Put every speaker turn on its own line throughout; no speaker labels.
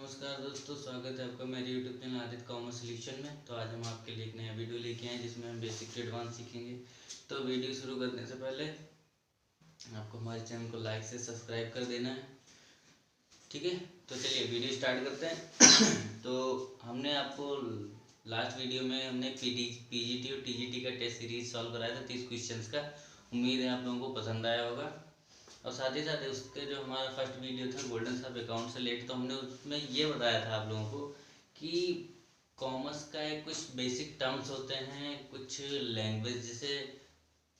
नमस्कार दोस्तों, स्वागत है आपका मेरे YouTube channel Aditya commerce solution में। तो आज हम आपके लिए एक नया वीडियो लेके आए जिसमें हम बेसिक टू एडवांस सीखेंगे। तो वीडियो शुरू करने से पहले आपको हमारे चैनल को लाइक से सब्सक्राइब कर देना है, ठीक है। तो चलिए वीडियो स्टार्ट करते हैं। तो हमने आपको लास्ट वीडियो में हमने पीजीटी और टीजीटी का टेस्ट सीरीज सॉल्व कराया था 30 क्वेश्चंस का। उम्मीद है आप लोगों को पसंद आया होगा। और साथ ही साथ उसके जो हमारा फर्स्ट वीडियो था गोल्डन सब अकाउंट से रिलेटेड, तो हमने उसमें ये बताया था आप लोगों को कि कॉमर्स का एक कुछ बेसिक टर्म्स होते हैं, कुछ लैंग्वेज जैसे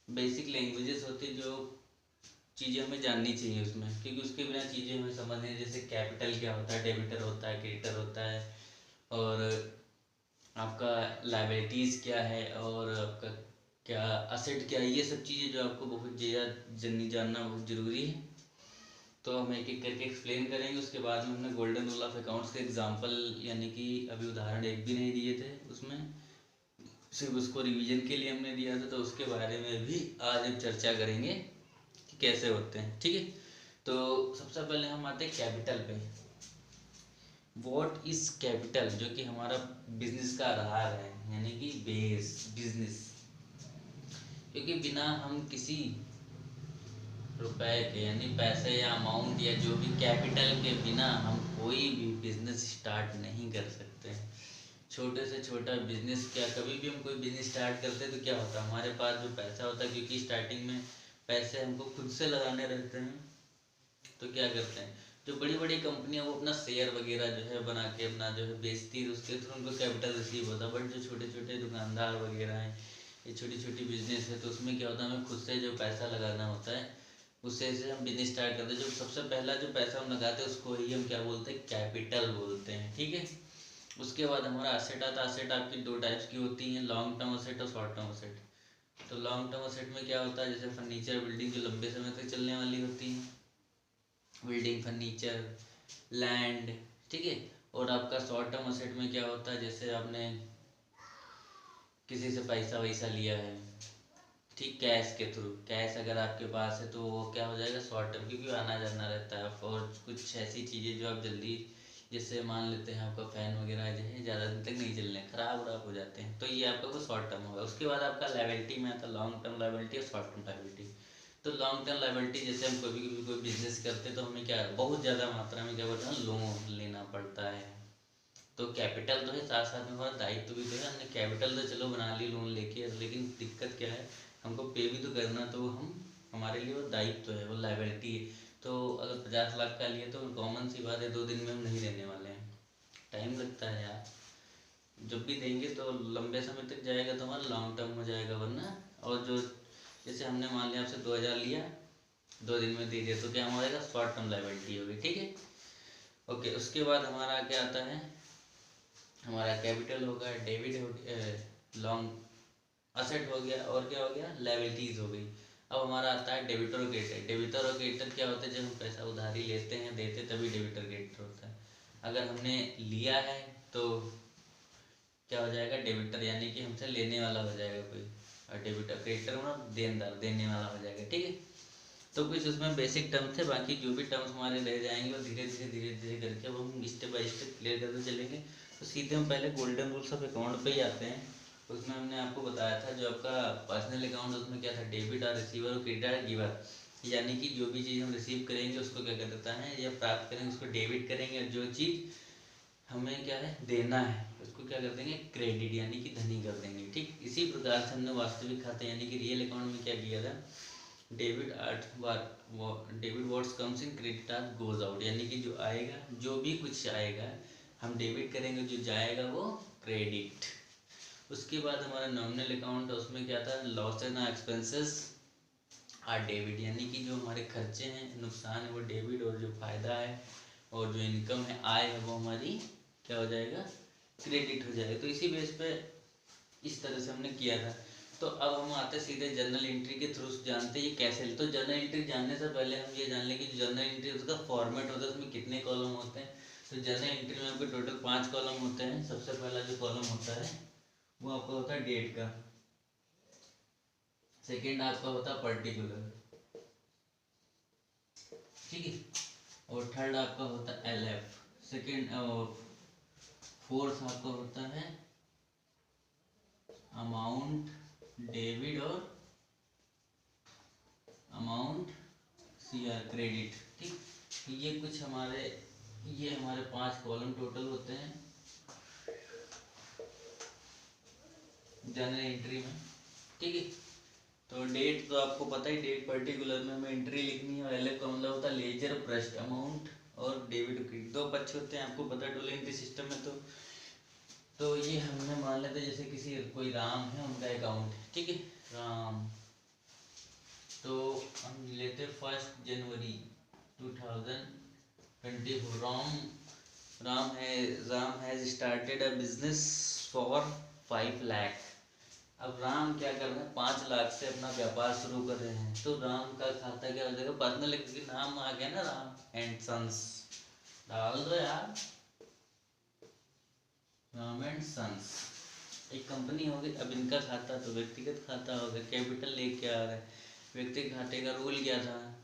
बेसिक लैंग्वेजेस होती है जो चीज़ें हमें जाननी चाहिए उसमें, क्योंकि उसके बिना चीज़ें हमें समझ नहीं। जैसे कैपिटल क्या होता है, डेबिटर होता है, क्रेडिटर होता है, और आपका लायबिलिटीज़ क्या है, और आपका क्या असेट क्या है, ये सब चीज़ें जो आपको बहुत ज़्यादा जानना बहुत ज़रूरी है। तो हम एक एक करके एक्सप्लेन करेंगे। उसके बाद में हमने गोल्डन रूल ऑफ अकाउंट्स के एग्जांपल यानी कि अभी उदाहरण एक भी नहीं दिए थे उसमें, सिर्फ उसको रिवीजन के लिए हमने दिया था। तो उसके बारे में भी आज हम चर्चा करेंगे कि कैसे होते हैं, ठीक है। तो सबसे पहले हम आते हैं कैपिटल पे। व्हाट इज कैपिटल, जो कि हमारा बिजनेस का आधार है, यानी कि बेस बिजनेस। क्योंकि बिना हम किसी रुपए के यानी पैसे या अमाउंट या जो भी कैपिटल के बिना हम कोई भी बिजनेस स्टार्ट नहीं कर सकते हैं। छोटे से छोटा बिजनेस क्या, कभी भी हम कोई बिजनेस स्टार्ट करते हैं तो क्या होता है, हमारे पास जो पैसा होता है, क्योंकि स्टार्टिंग में पैसे हमको खुद से लगाने रहते हैं, तो क्या करते हैं जो बड़ी बड़ी कंपनियां वो अपना शेयर वगैरह जो है बना के अपना जो है बेचती है, उसके थ्रू उनको कैपिटल रिसीव होता है। बट जो छोटे छोटे दुकानदार वगैरह हैं, ये छोटी छोटी बिजनेस है, तो उसमें क्या होता है हमें खुद से जो पैसा लगाना होता है, उससे से हम बिजनेस स्टार्ट करते हैं। जो सबसे पहला जो पैसा हम लगाते हैं उसको ही हम क्या बोलते हैं, कैपिटल बोलते हैं, ठीक है। उसके बाद हमारा असेट आता है। असेट आपकी दो टाइप्स की होती हैं, लॉन्ग टर्म असेट और शॉर्ट टर्म असेट। तो लॉन्ग टर्म असेट में क्या होता है, जैसे फर्नीचर बिल्डिंग जो लंबे समय तक चलने वाली होती है, बिल्डिंग फर्नीचर लैंड, ठीक है। और आपका शॉर्ट टर्म असेट में क्या होता है, जैसे आपने किसी से पैसा वैसा लिया है, ठीक, कैश के थ्रू, कैश अगर आपके पास है तो वो क्या हो जाएगा शॉर्ट टर्म, क्योंकि आना जाना रहता है। और कुछ ऐसी चीज़ें जो आप जल्दी, जैसे मान लेते हैं आपका फैन वगैरह जो है ज़्यादा दिन तक नहीं चलने, खराब वराब हो जाते हैं, तो ये आपका वो शॉर्ट टर्म होगा। उसके बाद आपका लायबिलिटी में आता है लॉन्ग टर्म लायबिलिटी और शॉर्ट टर्म लायबिलिटी। तो लॉन्ग टर्म लायबिलिटी जैसे हम कभी कभी कोई बिजनेस करते हैं तो हमें क्या बहुत ज़्यादा मात्रा में क्या बोलते हैं लोन लेना पड़ता है। तो कैपिटल तो है, साथ साथ में हमारा दायित्व भी तो है। हमने कैपिटल तो चलो बना ली लोन लेके, लेकिन दिक्कत क्या है, हमको पे भी तो करना, तो हम हमारे लिए वो दायित्व है, वो लायबिलिटी है। तो अगर 50 लाख का लिए तो कॉमन सी बात है 2 दिन में हम नहीं देने वाले हैं, टाइम लगता है यार। जब भी देंगे तो लंबे समय तक जाएगा, तो हमारा लॉन्ग टर्म हो जाएगा। वरना और जो जैसे हमने मान लिया आपसे 2000 लिया, 2 दिन में दे दिया, तो क्या हमारा शॉर्ट टर्म लायबिलिटी होगी, ठीक है। ओके, उसके बाद हमारा क्या आता है, हमारा कैपिटल हो गया, डेबिट हो गया, लॉन्ग असेट हो गया, और क्या हो गया, लायबिलिटीज हो गई। अब हमारा आता है डेबिटर और क्रेडिटर। डेबिटर और क्रेडिटर क्या होता है, जब हम पैसा उधारी लेते हैं देते तभी डेबिटर क्रेडिटर होता है। अगर हमने लिया है तो क्या हो जाएगा, डेबिटर यानी कि हमसे लेने वाला हो जाएगा कोई, और डेबिटर क्रेडिटर मतलब देनदार, देने वाला हो जाएगा, ठीक है। तो कुछ उसमें बेसिक टर्म थे, बाकी जो भी टर्म्स हमारे रह जाएंगे वो धीरे धीरे करके अब हम स्टेप बाय स्टेप क्लियर करते चलेंगे। तो सीधे हम पहले गोल्डन रूल्स ऑफ अकाउंट पे ही आते हैं। उसमें हमने आपको बताया था जो आपका पर्सनल अकाउंट, उसमें क्या था, डेबिट और रिसीवर और क्रेडिट और गिवर। यानी कि जो भी चीज़ हम रिसीव करेंगे उसको क्या कर देता है, या प्राप्त करेंगे उसको डेबिट करेंगे, और जो चीज़ हमें क्या है देना है उसको क्या कर देंगे, क्रेडिट यानी कि धनी कर देंगे, ठीक। इसी प्रकार से हमने वास्तविक खाते यानी कि रियल अकाउंट में क्या किया था, debit art debit words comes in, credit art goes out, यानी कि जो आएगा, जो भी कुछ आएगा हम डेबिट करेंगे, जो जाएगा वो क्रेडिट। उसके बाद हमारा नॉमिनल अकाउंट है, उसमें क्या था, loss and expenses are debit, यानी कि जो हमारे खर्चे हैं, नुकसान है वो डेबिट, और जो फायदा है और जो इनकम है, आय है, वो हमारी क्या हो जाएगा, क्रेडिट हो जाएगा। तो इसी बेस पे इस तरह से हमने किया था। तो अब हम आते सीधे जर्नल एंट्री के थ्रू जानते हैं ये कैसे। तो जर्नल एंट्री जानने से पहले हम ये जान लें कि जर्नल एंट्री उसका फॉर्मेट होता है, उसमें कितने कॉलम होते हैं। तो जर्नल एंट्री में आपके टोटल 5 कॉलम होते हैं। सबसे पहला जो कॉलम होता है वो आपका होता है डेट का, सेकेंड आपका होता है पर्टिकुलर, ठीक है, और थर्ड आपका होता है LF, सेकेंड फोर्थ आपका होता है अमाउंट डेबिट और अमाउंट सीआर क्रेडिट। ठीक, ये कुछ हमारे ये हमारे 5 कॉलम टोटल होते हैं जनरल एंट्री में। ठीक है, तो डेट तो आपको पता ही, डेट पर्टिकुलर में हमें एंट्री लिखनी है। एल का मतलब होता है लेजर पृष्ठ, अमाउंट और डेबिट क्रेडिट 2 पक्ष होते हैं, आपको पता है टोटल एंट्री सिस्टम में। तो ये हमने मान लेते जैसे किसी कोई राम है, उनका अकाउंट है। ठीक है, राम, तो हम लेते 1 जनवरी 2024। Ram has started a business for 5 lakh. अब राम क्या कर रहे हैं, 5 लाख से अपना व्यापार शुरू कर रहे हैं। तो राम का खाता क्या हो जाएगा, पर्सनल नाम आ गया ना, राम एंड सन्स डाल दो यार, राम एंड सन्स एक कंपनी होगी। अब इनका खाता तो व्यक्तिगत खाता होगा, कैपिटल लेके आ रहे हैं। व्यक्तिगत खाते का रूल क्या था,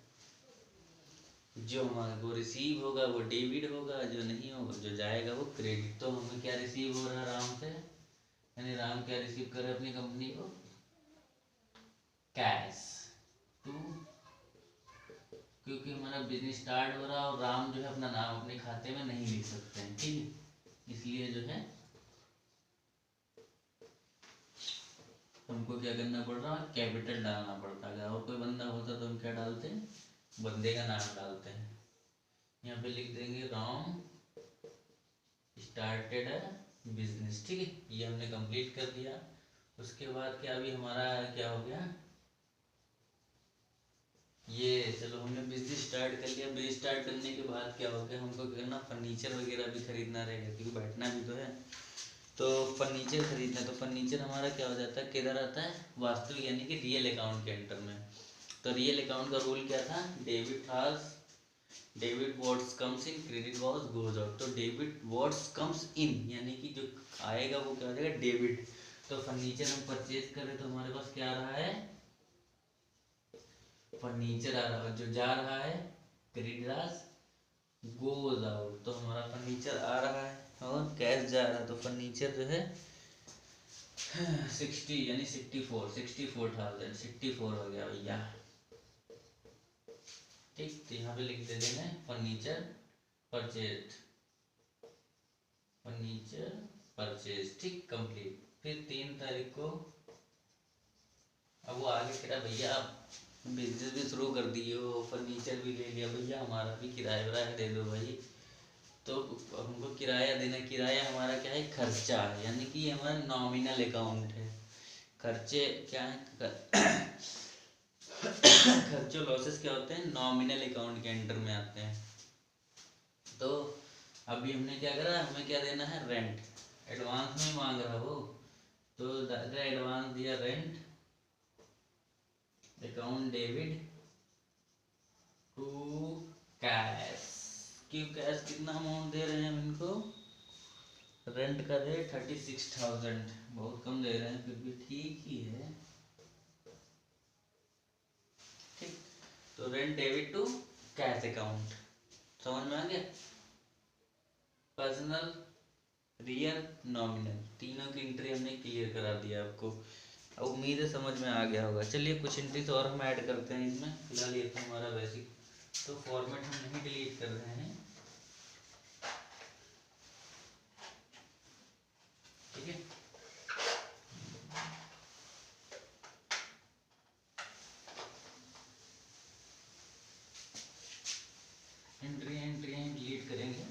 जो हमारे को रिसीव होगा वो डेबिट होगा, जो नहीं होगा, जो जाएगा वो क्रेडिट। तो हमें क्या रिसीव हो रहा है राम से, यानी राम क्या रिसीव कर रहे अपनी कंपनी को, कैश टू, क्योंकि हमारा बिजनेस स्टार्ट हो रहा है और राम जो है अपना नाम अपने खाते में नहीं लिख सकते हैं। ठीक है, इसलिए जो है हमको क्या करना पड़ रहा है, कैपिटल डालना पड़ता है। और कोई बंदा होता तो हम क्या डालते हैं, बंदे का नाम डालते हैं। यहाँ पे लिख देंगे राम स्टार्टेड अ बिजनेस। ठीक है, ये हमने कंप्लीट कर दिया। उसके बाद क्या, अभी हमारा क्या हो गया, ये चलो हमने बिजनेस स्टार्ट कर लिया। बिजनेस स्टार्ट करने के बाद क्या हो गया, हमको करना फर्नीचर वगैरह भी खरीदना रहेगा, क्योंकि बैठना भी तो है। तो फर्नीचर खरीदना, तो फर्नीचर हमारा क्या हो जाता है, किधर आता है, वास्तविक यानी कि रियल अकाउंट के अंडर में। तो रियल अकाउंट का रूल क्या था, debit what's comes in, credit what's goes out. तो डेबिट व्हाट्स कम्स इन यानी कि जो आएगा वो क्या हो जाएगा, डेबिट। तो फर्नीचर हम परचेज कर रहे तो हमारे पास क्या आ रहा है, फर्नीचर आ रहा है। जो जा रहा है क्रेडिट गोज आउट, तो हमारा फर्नीचर आ रहा है और कैश जा रहा है। तो फर्नीचर जो है 60 यानी 64,000 64 हो गया भैया। ठीक, तो यहाँ पे लिख देते हैं फर्नीचर परचेज, फर्नीचर परचेज। ठीक, कंप्लीट। फिर 3 तारीख को अब वो आगे कह रहा भैया आप बिजनेस भी शुरू कर दिए हो, फर्नीचर भी ले लिया भैया, हमारा भी किराया वराया दे दो भाई। तो हमको किराया देना, किराया हमारा क्या है, खर्चा है, यानी कि ये हमारा नॉमिनल अकाउंट है। खर्चे क्या है खर्चे लॉसेस क्या होते हैं, नॉमिनल अकाउंट के अंडर में आते हैं। तो अभी हमने क्या करा, हमें क्या देना है, रेंट, एडवांस में मांग रहा वो। तो एडवांस दिया, rent account debit to cash. क्यों कैश, कितना अमाउंट दे रहे हैं हम इनको, रेंट का दे 36,000, बहुत कम दे रहे हैं, फिर भी ठीक ही है। ठीक, तो rent debit to cash account, समझ में आ गया। पर्सनल, रियल, नॉमिनल, तीनों की एंट्री हमने क्लियर करा दिया आपको। अब उम्मीद है समझ में आ गया होगा। चलिए कुछ एंट्रीज और हम ऐड करते हैं इसमें। फिलहाल ये तो हमारा बेसिक, तो फॉर्मेट हम नहीं डिलीट कर रहे हैं। ठीक है, एंट्री डिलीट करेंगे।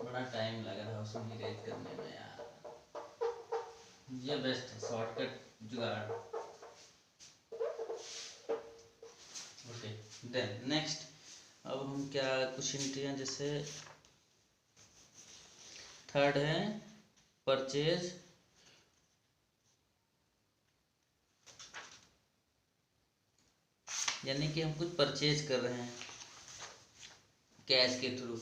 बड़ा टाइम लग रहा है उसमें इरेज करने में यार, ये बेस्ट है शॉर्टकट जुगाड़। ओके, देन नेक्स्ट, अब हम क्या कुछ एंट्रियां, जैसे थर्ड है परचेज, यानी कि हम कुछ परचेज कर रहे हैं, कैश के थ्रू।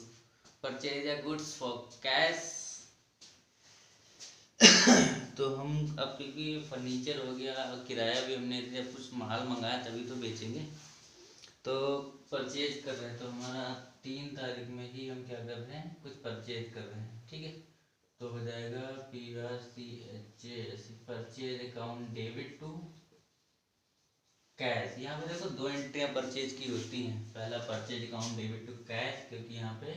परचेज या गुड्स फॉर कैश। तो हम अब क्योंकि फर्नीचर हो गया, किराया भी हमने जब कुछ माल मंगाया तभी तो बेचेंगे, तो परचेज कर रहे हैं। तो हमारा 3 तारीख में ही हम क्या कर रहे हैं, कुछ परचेज कर रहे हैं, ठीक है। तो हो जाएगा PRCH purchase account debit to cash. यहाँ पे देखो 2 एंट्रियाँ परचेज की होती हैं। पहला purchase account debit to cash, क्योंकि यहाँ पे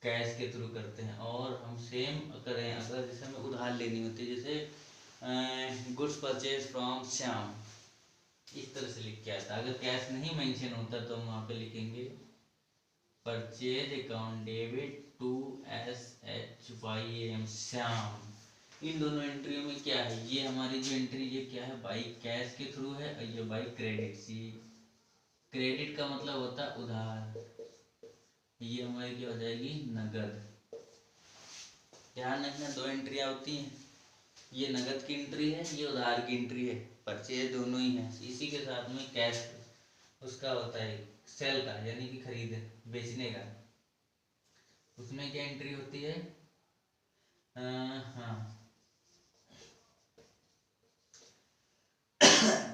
कैश के थ्रू करते हैं। और हम सेम करें अगर जैसे हमें उधार लेनी होती है, जैसे गुड्स परचेज फ्रॉम श्याम, इस तरह से लिख के आता। अगर कैश नहीं मेंशन होता तो हम वहाँ पे लिखेंगे purchase account debit to SHYAM Shyam. इन दोनों एंट्रियों में क्या है, ये हमारी जो एंट्री ये क्या है, बाई कैश के थ्रू है, और ये बाई क्रेडिट। सी क्रेडिट का मतलब होता है उधार, ये हमारी क्या हो जाएगी, नगद। ध्यान रखना 2 एंट्रियाँ होती हैं, ये नगद की एंट्री है, ये उधार की एंट्री है। परचेज दोनों ही है। इसी के साथ में कैश उसका होता है सेल का, यानी कि खरीद बेचने का, उसमें क्या एंट्री होती है, हाँ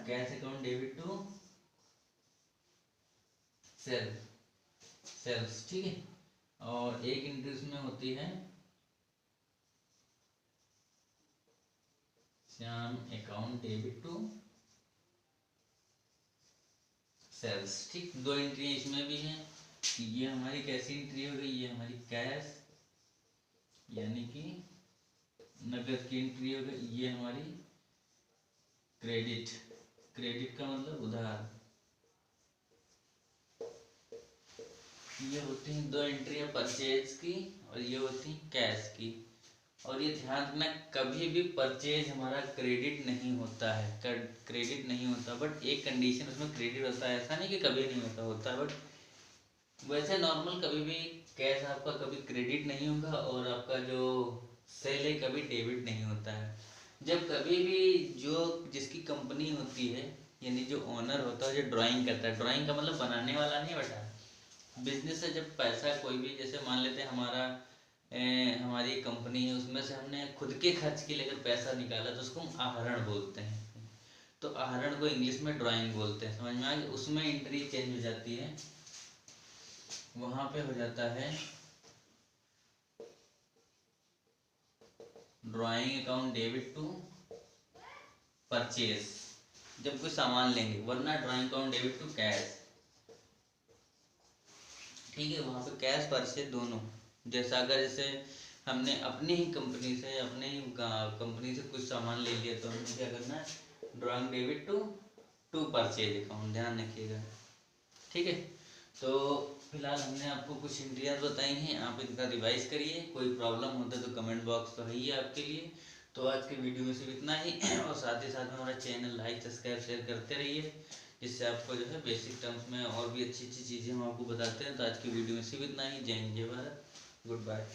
cash account debit to sales, ठीक है। और एक एंट्री उसमें होती है Shyam account debit to sales, ठीक। 2 एंट्री इसमें भी है। ये हमारी कैसी एंट्री हो गई, ये हमारी कैश यानी कि नगद की एंट्री हो गई, ये हमारी क्रेडिट, क्रेडिट का मतलब उधार। ये होती हैं 2 एंट्रियाँ परचेज की, और ये होती हैं कैश की। और ये ध्यान रखना कभी भी परचेज हमारा क्रेडिट नहीं होता है, क्रेडिट नहीं होता। बट एक कंडीशन उसमें क्रेडिट होता है, ऐसा नहीं कि कभी नहीं होता, होता है। बट वैसे नॉर्मल कभी भी कैश आपका कभी क्रेडिट नहीं होगा, और आपका जो सेल है कभी डेबिट नहीं होता है। जब कभी भी जो जिसकी कंपनी होती है, यानी जो ओनर होता है, जो ड्राइंग करता है, ड्राइंग का मतलब बनाने वाला नहीं बेटा, बिजनेस से जब पैसा कोई भी, जैसे मान लेते हैं हमारी कंपनी है, उसमें से हमने खुद के खर्च के लिए अगर पैसा निकाला तो उसको हम आहरण बोलते हैं। तो आहरण को इंग्लिश में ड्राइंग बोलते हैं, समझ में आ गया। उसमें एंट्री चेंज हो जाती है, वहां पे हो जाता है drawing account debit to purchase, जब कोई सामान लेंगे, वरना drawing account debit to cash, ठीक है। वहाँ पे कैश परचेज दोनों। जैसा अगर जैसे हमने अपनी ही कंपनी से, अपने ही कंपनी से कुछ सामान ले लिया, तो हमें क्या करना है, drawing debit to purchase account, ध्यान रखिएगा, ठीक है। तो फिलहाल हमने आपको कुछ एंट्रियाँ बताई हैं, आप इनका रिवाइज करिए। कोई प्रॉब्लम होता है तो कमेंट बॉक्स तो है ही आपके लिए। तो आज के वीडियो में सिर्फ इतना ही, और साथ ही साथ हमारा चैनल लाइक सब्सक्राइब शेयर करते रहिए, जिससे आपको जो है बेसिक टर्म्स में और भी अच्छी अच्छी चीज़ें हम आपको बताते हैं। तो आज की वीडियो में सिर्फ इतना ही। जय हिंद, जय भारत, गुड बाय।